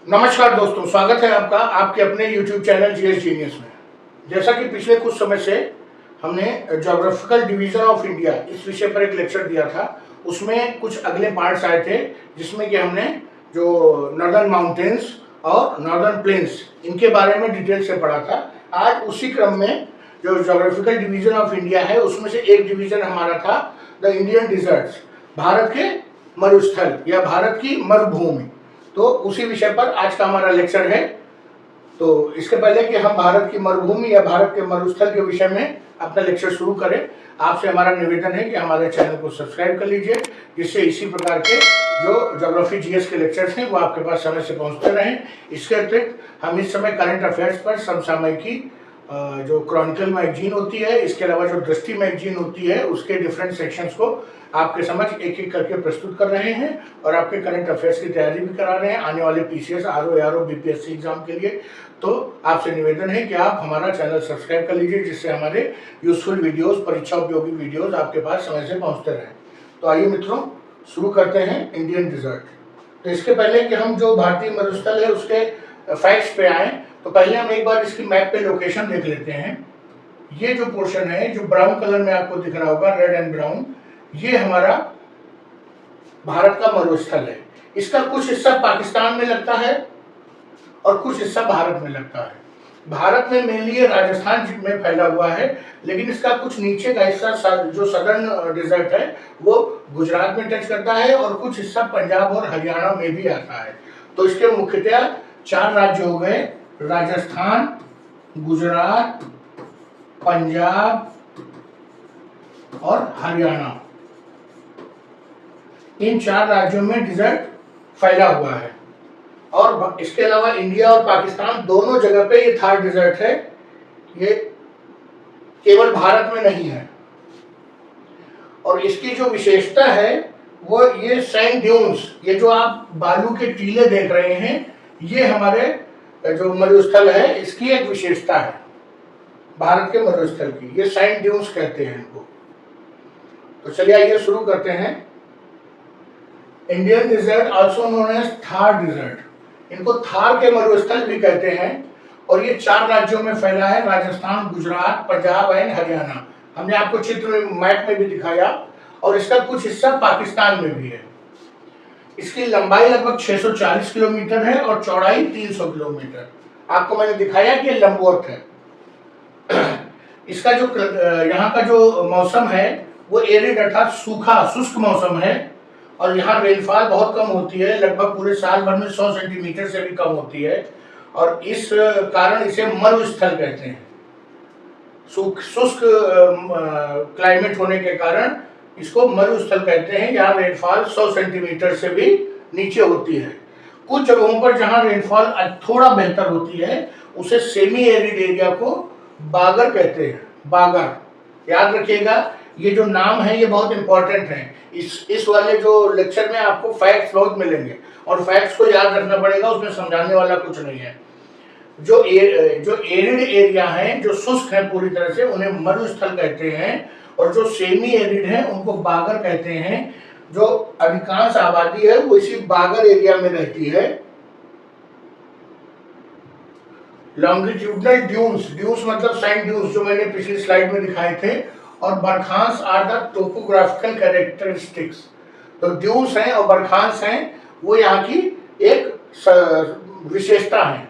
नमस्कार दोस्तों, स्वागत है आपका आपके अपने YouTube चैनल जीएस जीनियस में। जैसा कि पिछले कुछ समय से हमने ज्योग्राफिकल डिवीजन ऑफ इंडिया इस विषय पर एक लेक्चर दिया था। उसमें कुछ अगले पार्ट्स आए थे जिसमें कि हमने जो नॉर्दर्न माउंटेन्स और नॉर्दर्न प्लेन्स इनके बारे में डिटेल से पढ़ा था। आज उसी क्रम में जो ज्योग्राफिकल डिवीजन ऑफ इंडिया है उसमें से एक डिवीजन हमारा था द इंडियन डिजर्ट्स, भारत के मरुस्थल या भारत की मरुभूमि। तो उसी विषय पर आज का हमारा लेक्चर है। तो इसके पहले कि हम भारत की मरुभूमि या भारत के मरुस्थल के विषय में अपना लेक्चर शुरू करें, आपसे हमारा निवेदन है कि हमारे चैनल को सब्सक्राइब कर लीजिए, जिससे इसी प्रकार के जो ज्योग्राफी जीएस के लेक्चर्स हैं वो आपके पास समय से पहुंचते रहें। इसके अतिरिक्त हम इस समय करंट अफेयर्स पर समसामयिकी जो क्रॉनिकल मैगजीन होती है, इसके अलावा जो दृष्टि मैगजीन होती है, उसके डिफरेंट सेक्शंस को आपके समझ एक एक करके प्रस्तुत कर रहे हैं और आपके करंट अफेयर्स की तैयारी भी करा रहे हैं आने वाले PCS, RO, ARO, BPSC exam के लिए। तो आपसे निवेदन है कि आप हमारा चैनल सब्सक्राइब कर लीजिए, जिससे हमारे यूजफुल वीडियोस, परीक्षा उपयोगी वीडियोस आपके पास समय से पहुंचते रहें। तो आइए मित्रों, शुरू करते हैं इंडियन डिजर्ट। तो इसके पहले कि हम जो भारतीय मरुस्थल है उसके फैक्ट्स पे आए, तो पहले हम एक बार इसकी मैप पे लोकेशन देख लेते हैं। ये जो पोर्शन है, जो ब्राउन कलर में आपको दिख रहा होगा, रेड एंड ब्राउन, ये हमारा भारत का मरुस्थल है। इसका कुछ हिस्सा पाकिस्तान में लगता है और कुछ हिस्सा भारत में लगता है। भारत में मेनली ये राजस्थान में फैला हुआ है, लेकिन इसका कुछ नीचे का हिस्सा जो सदर्न डिजर्ट है वो गुजरात में टच करता है और कुछ हिस्सा पंजाब और हरियाणा में भी आता है। तो इसके मुख्यतः 4 राज्य हो गए, राजस्थान, गुजरात, पंजाब और हरियाणा। इन 4 राज्यों में डिजर्ट फैला हुआ है और इसके अलावा इंडिया और पाकिस्तान दोनों जगह पे ये थार डिजर्ट है। ये केवल भारत में नहीं है। और इसकी जो विशेषता है वो ये सैंड ड्यून्स, ये जो आप बालू के टीले देख रहे हैं, ये हमारे जो मरुस्थल है इसकी एक विशेषता है भारत के मरुस्थल की। ये सैंड ड्यून्स कहते हैं इनको। तो चलिए आइए शुरू करते हैं। Indian desert also known as Thar desert, इनको थार के मरुस्थल भी कहते हैं और ये 4 राज्यों में फैला है, राजस्थान, गुजरात, पंजाब एंड हरियाणा। हमने आपको चित्र में मैप में भी दिखाया और इसका कुछ हिस्सा पाकिस्तान में भी है। इसकी लंबाई लगभग 640 किलोमीटर है और चौड़ाई 300 किलोमीटर। आपको मैंने दिखाया कि लंबवत है। इसका जो यहाँ का जो मौसम है वो एरिड अर्थात सूखा शुष्क मौसम है और यहाँ रेनफॉल बहुत कम होती है, लगभग पूरे साल भर में 100 सेंटीमीटर से भी कम होती है और इस कारण इसे मरुस्थल कहते हैं। शुष्क क्लाइमेट होने के कारण इसको मरुस्थल कहते हैं। यहाँ रेनफॉल 100 सेंटीमीटर से भी नीचे होती है। कुछ जगहों पर जहाँ रेनफॉल थोड़ा बेहतर होती है उसे सेमी एरिड एरिया को बागर कहते हैं। बागर याद रखिएगा, ये जो नाम है ये बहुत इंपॉर्टेंट है। इस वाले जो लेक्चर में आपको फैक्ट्स बहुत मिलेंगे और फैक्ट्स को याद रखना पड़ेगा, उसमें समझाने वाला कुछ नहीं है। जो एरिड एरिया है, जो शुष्क है पूरी तरह से, उन्हें मरुस्थल कहते हैं और जो सेमी एरिड है उनको बागर कहते हैं। जो अधिकांश आबादी है वो इसी बागर एरिया में रहती है। लॉन्गिट्यूडनल ड्यून्स, ड्यून्स मतलब सैंड ड्यून्स, जो मैंने पिछली स्लाइड में दिखाए थे, और बरखांस आर द टोपोग्राफिकल कैरेक्टरिस्टिक्स। तो ड्यून्स हैं और बरखांस हैं, वो यहाँ की एक विशेषता है।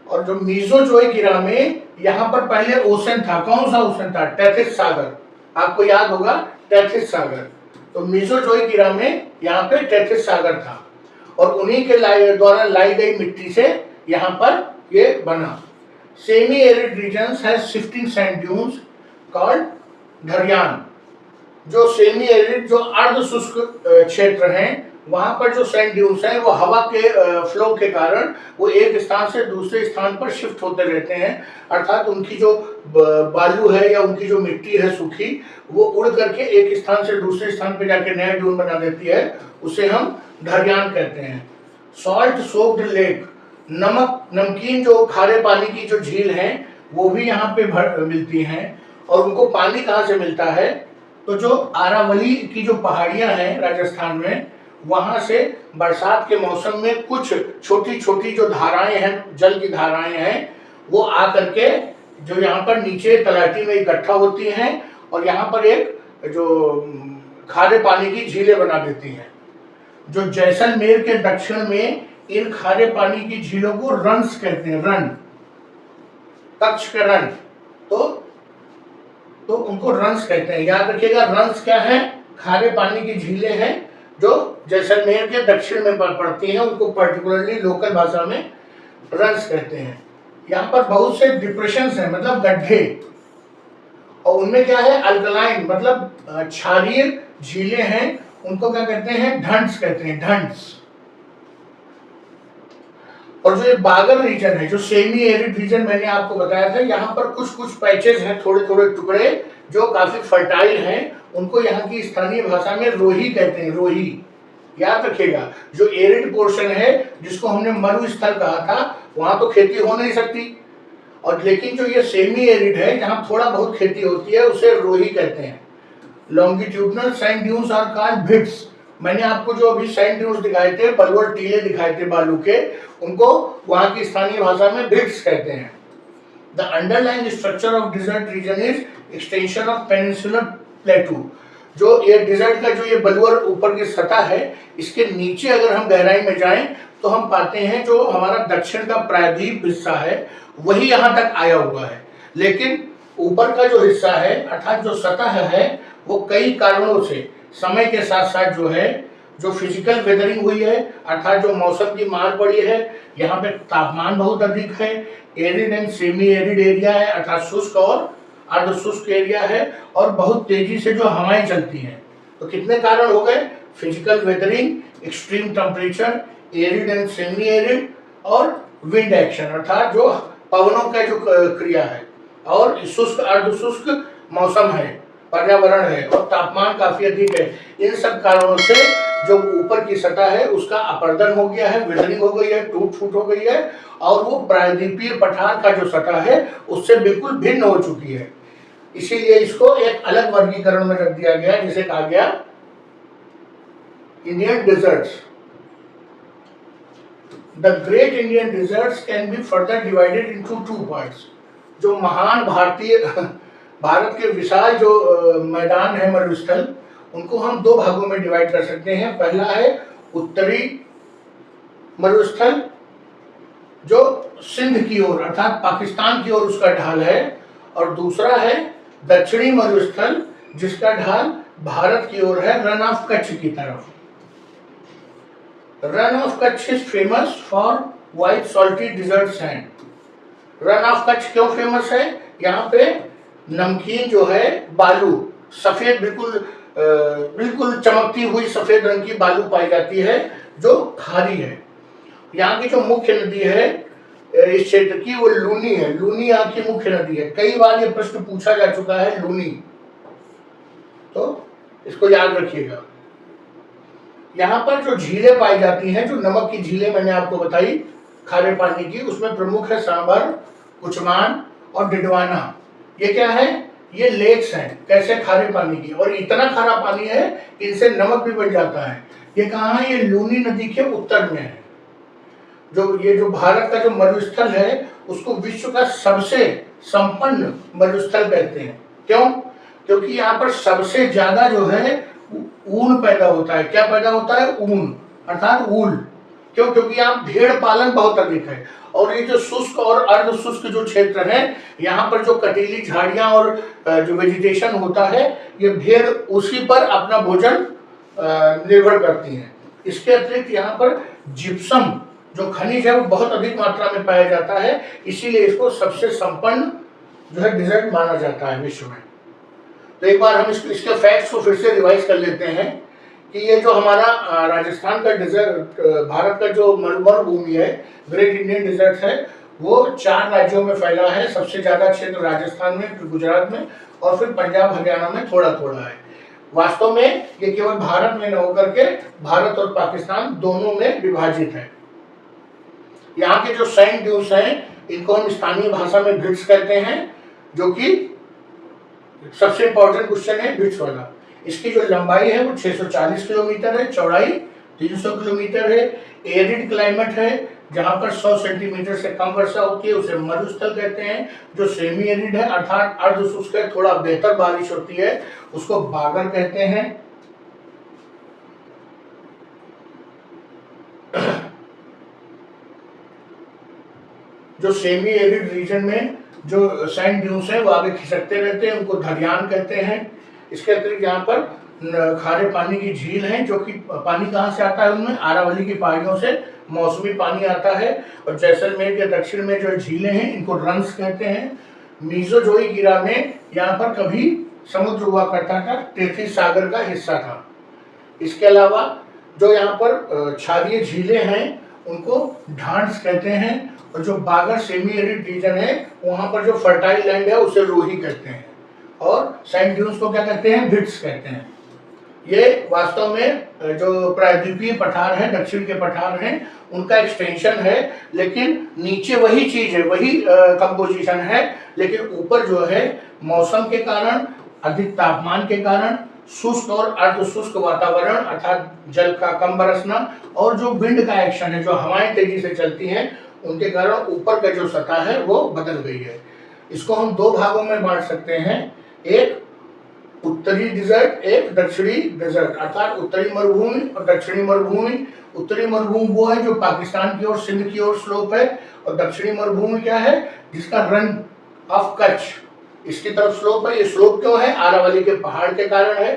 और जो मीसोजोइक इरा में यहाँ पर पहले ओशन था। कौन सा ओशन था? टेथिस सागर, आपको याद होगा टेथिस सागर। तो मीसोजोइक इरा में यहाँ पे टेथिस सागर था और उन्हीं के द्वारा लाई गई मिट्टी से यहाँ पर ये बना। सेमी एरिड रीजन्स है शिफ्टिंग सैंड ड्यून्स कॉल्ड धरियान। जो सेमी एरिड, जो अर्ध शुष्क क्षेत्र हैं, वहां पर जो सैंड ड्यून्स हैं वो हवा के फ्लो के कारण वो एक स्थान से दूसरे स्थान पर शिफ्ट होते रहते हैं। अर्थात उनकी जो बालू है या उनकी जो मिट्टी है सूखी, वो उड़ करके एक स्थान से दूसरे स्थान पर जाके नया ड्यून बना देती है, उसे हम धरियान कहते हैं। सॉल्ट सोक्ड लेक, नमकीन जो खारे पानी की जो झील है वो भी यहाँ पे मिलती हैं। और उनको पानी कहाँ से मिलता है? तो जो आरावली की जो पहाड़ियां हैं राजस्थान में, वहां से बरसात के मौसम में कुछ छोटी छोटी जो धाराएं हैं, जल की धाराएं हैं, वो आ करके जो यहाँ पर नीचे तलहटी में इकट्ठा होती हैं और यहाँ पर एक जो खारे पानी की झीलें बना देती हैं। जो जैसलमेर के दक्षिण में इन खारे पानी की झीलों को रन्स कहते हैं, रन, कच्छ के रन, तो उनको रन्स कहते हैं। याद रखिएगा, रन्स क्या है? खारे पानी की झीलें हैं जो जैसलमेर के दक्षिण में पड़ती हैं, उनको पर्टिकुलरली लोकल भाषा में रन्स कहते हैं। यहाँ पर बहुत से डिप्रेशंस हैं, मतलब गड्ढे, और उनमें क्या है? अल्कलाइन, मतलब क्षारीय झीलें हैं, उनको क्या कहते हैं? ढंड्स कहते हैं, ढंड्स। और जो ये बागर रीजन है, जो सेमी एरिड रीजन मैंने आपको बताया था, यहाँ पर कुछ कुछ पैचेस हैं, थोड़े थोड़े टुकड़े जो काफी फर्टाइल हैं, उनको यहाँ की स्थानीय भाषा में रोही कहते हैं, रोही। याद रखिएगा, जो एरिड पोर्शन है, जिसको हमने मरुस्थल कहा था, वहां तो खेती हो नहीं सकती, और लेकिन जो ये सेमी एरिड है, जहाँ थोड़ा बहुत खेती होती है, उसे रोही कहते हैं। Longitudinal sand dunes are called भिट्स। मैंने आपको जो अभी सैंड ड्यून्स दिखाए थे, बलुआ टीले दिखाए थे बालू के, उनको वहां की स्थानीय भाषा में भिट्स कहते हैं। The underlying structure of desert region is extension of peninsular plateau. जो ये डिजर्ट का जो ये बलुआ ऊपर की सतह है, इसके नीचे अगर हम गहराई में जाएं तो हम पाते हैं जो हमारा दक्षिण का प्रायद्वीप हिस्सा है, वही यहाँ तक आया हुआ है। लेकिन ऊपर का जो हिस्सा है, अर्थात जो सतह है, वो कई कारणों से समय के साथ साथ जो है, जो फिजिकल वेदरिंग हुई है, अर्थात जो मौसम की मार पड़ी है, यहाँ पे तापमान बहुत अधिक है, arid and semi arid area है, अर्थात शुष्क और अर्ध शुष्क एरिया है, और बहुत तेजी से जो हवाएं चलती हैं। तो कितने कारण हो गए? Physical weathering, extreme temperature, arid and semi arid, और विंड एक्शन, अर्थात जो पवनों का जो क्रिया है, और शुष्क अर्ध शुष्क मौसम है, पर्यावरण है, और तापमान काफी अधिक है। इन सब कारणों से जो ऊपर की सतह है उसका अपरदन हो गया है, वेदरिंग हो गई है, टूट फूट हो गई है, और वो प्रायद्वीपीय पठार का जो सतह है उससे बिल्कुल भिन्न हो चुकी है। इसीलिए इसको एक अलग वर्गीकरण में रख दिया गया, जिसे कहा गया Indian deserts. The great Indian deserts can be further divided into two parts. जो महान भारत के विशाल जो मैदान है, मरुस्थल, उनको हम दो भागों में डिवाइड कर सकते हैं। पहला है उत्तरी मरुस्थल, जो सिंध की ओर अर्थात पाकिस्तान की ओर उसका ढाल है, और दूसरा है दक्षिणी मरुस्थल, जिसका ढाल भारत की ओर है, रन ऑफ कच्छ की तरफ। Rann of Kutch is famous for white salty desert sand. Rann of Kutch क्यों फेमस है? यहाँ पे नमकीन जो है बालू, सफेद, बिल्कुल चमकती हुई सफेद रंग की बालू पाई जाती है, जो खारी है। यहाँ की जो मुख्य नदी है इस क्षेत्र की, वो लूनी है। लूनी यहाँ की मुख्य नदी है। कई बार ये प्रश्न पूछा जा चुका है, लूनी, तो इसको याद रखिएगा। यहाँ पर जो झीलें पाई जाती हैं, जो नमक की झीलें मैंने आपको बताई खारे पानी की, उसमें प्रमुख है सांभर, कुचमान और डिडवाना। ये क्या है? ये लेक्स हैं, कैसे? खारे पानी की, और इतना खारा पानी है कि इनसे नमक भी बन जाता है। ये कहाँ है? ये लूनी नदी के उत्तर में है। जो भारत का जो मरुस्थल है, उसको विश्व का सबसे संपन्न मरुस्थल कहते हैं। क्यों? क्योंकि यहाँ पर सबसे ज्यादा जो है ऊन पैदा होता है। क्या पैदा होता है? ऊन, अर्थात वूल। क्यों? क्योंकि यहाँ भेड़ पालन बहुत अधिक है, और ये जो शुष्क और अर्ध शुष्क जो क्षेत्र है, यहाँ पर जो कटीली झाड़ियां और जो वेजिटेशन होता है, ये भेड़ उसी पर अपना भोजन निर्भर करती हैं। इसके अतिरिक्त यहाँ पर जिप्सम जो खनिज है, वो बहुत अधिक मात्रा में पाया जाता है, इसीलिए इसको सबसे संपन्न जो है डिजर्ट माना जाता है विश्व में। तो एक बार हम इसके फैक्ट्स को फिर से रिवाइज कर लेते हैं कि ये जो हमारा राजस्थान का डिजर्ट, भारत का जो मरुभूमि है, ग्रेट इंडियन डिजर्ट है, वो 4 राज्यों में फैला है। सबसे ज्यादा क्षेत्र राजस्थान में, फिर गुजरात में, और फिर पंजाब हरियाणा में थोड़ा थोड़ा है। वास्तव में ये केवल भारत में न होकर के भारत और पाकिस्तान दोनों में विभाजित है। यहाँ के जो सैंड ड्यून्स हैं, इनको हम स्थानीय भाषा में भिट्स कहते हैं, जो कि सबसे इंपॉर्टेंट क्वेश्चन है भिट्स वाला। इसकी जो लंबाई है वो 640 किलोमीटर है, चौड़ाई 300 किलोमीटर है। एरिड क्लाइमेट है, जहां पर 100 सेंटीमीटर से कम वर्षा होती है उसे मरुस्थल कहते हैं। जो सेमी एरिड है अर्थात अर्ध शुष्क है, थोड़ा बेहतर बारिश होती है, उसको बागर कहते हैं। जो सेमी एरिड रीजन में जो सैंड ड्यून्स हैं वो आगे खिसकते रहते हैं, उनको धरियान कहते हैं। इसके अतिरिक्त यहाँ पर खारे पानी की झील है, जो कि पानी कहाँ से आता है उनमें, अरावली की पहाड़ियों से मौसमी पानी आता है। और जैसलमेर के दक्षिण में जो झीलें हैं इनको रंस कहते हैं। मीजोजोईगिरा में यहाँ पर कभी समुद्र हुआ करता था, टेथिस सागर का हिस्सा था। इसके अलावा जो यहाँ पर क्षारीय झीलें हैं उनको ढांड्स कहते हैं। और जो बागर सेमी एरिड रीजन है वहां पर जो फर्टाइल लैंड है उसे रोही कहते हैं। और सैंड ड्यून्स को क्या कहते हैं, भिट्स कहते हैं। ये वास्तव में जो प्रायद्वीपीय पठार है, दक्षिण के पठार हैं, उनका एक्सटेंशन है, लेकिन नीचे वही चीज है, वही कंपोजिशन है, लेकिन ऊपर जो है मौसम के कारण, अधिक तापमान के कारण, शुष्क और अर्ध शुष्क वातावरण अर्थात जल का कम बरसना और जो विंड का एक्शन है, जो हवाएं तेजी से चलती हैं, उनके कारण ऊपर का जो सतह है वो बदल गई है। इसको हम दो भागों में बांट सकते हैं, एक उत्तरी डिजर्ट, एक दक्षिणी डिजर्ट, अर्थात उत्तरी मरुभूमि और दक्षिणी मरुभूमि। उत्तरी मरुभूमि वो है जो पाकिस्तान की ओर, सिंध की ओर स्लोप है, और दक्षिणी मरुभूमि क्या है, जिसका रन ऑफ कच्छ इसकी तरफ स्लोप है। ये स्लोप क्यों है, अरावली के पहाड़ के कारण है।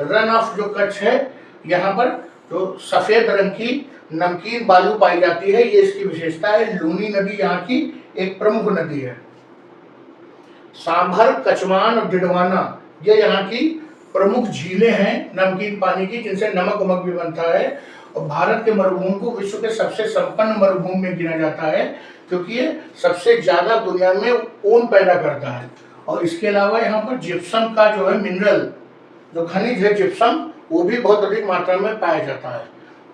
रन ऑफ जो कच्छ है, यहाँ पर जो सफेद रंग की नमकीन बालू पाई जाती है, ये इसकी विशेषता है। लूनी नदी यहाँ की एक प्रमुख नदी है। सांभर, कचमान और डिडवाना ये यहाँ की प्रमुख झीलें हैं नमकीन पानी की, जिनसे नमक वमक भी बनता है। और भारत के मरुभूमि को विश्व के सबसे संपन्न मरुभूमि में गिना जाता है, क्योंकि ये सबसे ज्यादा दुनिया में ऊन पैदा करता है। और इसके अलावा यहाँ पर जिप्सम का जो है मिनरल, जो खनिज है जिप्सम, वो भी बहुत अधिक मात्रा में पाया जाता है।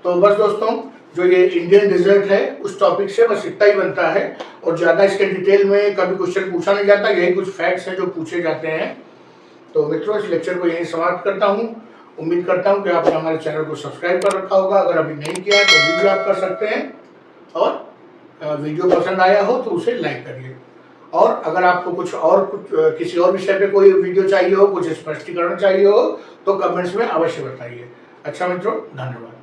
तो बस दोस्तों, जो ये इंडियन डिजर्ट है उस टॉपिक से बस इतना ही बनता है, और ज़्यादा इसके डिटेल में कभी क्वेश्चन पूछा नहीं जाता, यही कुछ फैक्ट्स हैं जो पूछे जाते हैं। तो मित्रों, इस लेक्चर को यहीं समाप्त करता हूँ। उम्मीद करता हूँ कि आपने हमारे चैनल को सब्सक्राइब कर रखा होगा। अगर अभी नहीं किया है तो अभी भी आप कर सकते हैं, और वीडियो पसंद आया हो तो उसे लाइक करिए। और अगर आपको कुछ किसी और विषय पे कोई वीडियो चाहिए हो, कुछ स्पष्टीकरण चाहिए हो, तो कमेंट्स में अवश्य बताइए। अच्छा मित्रों, धन्यवाद।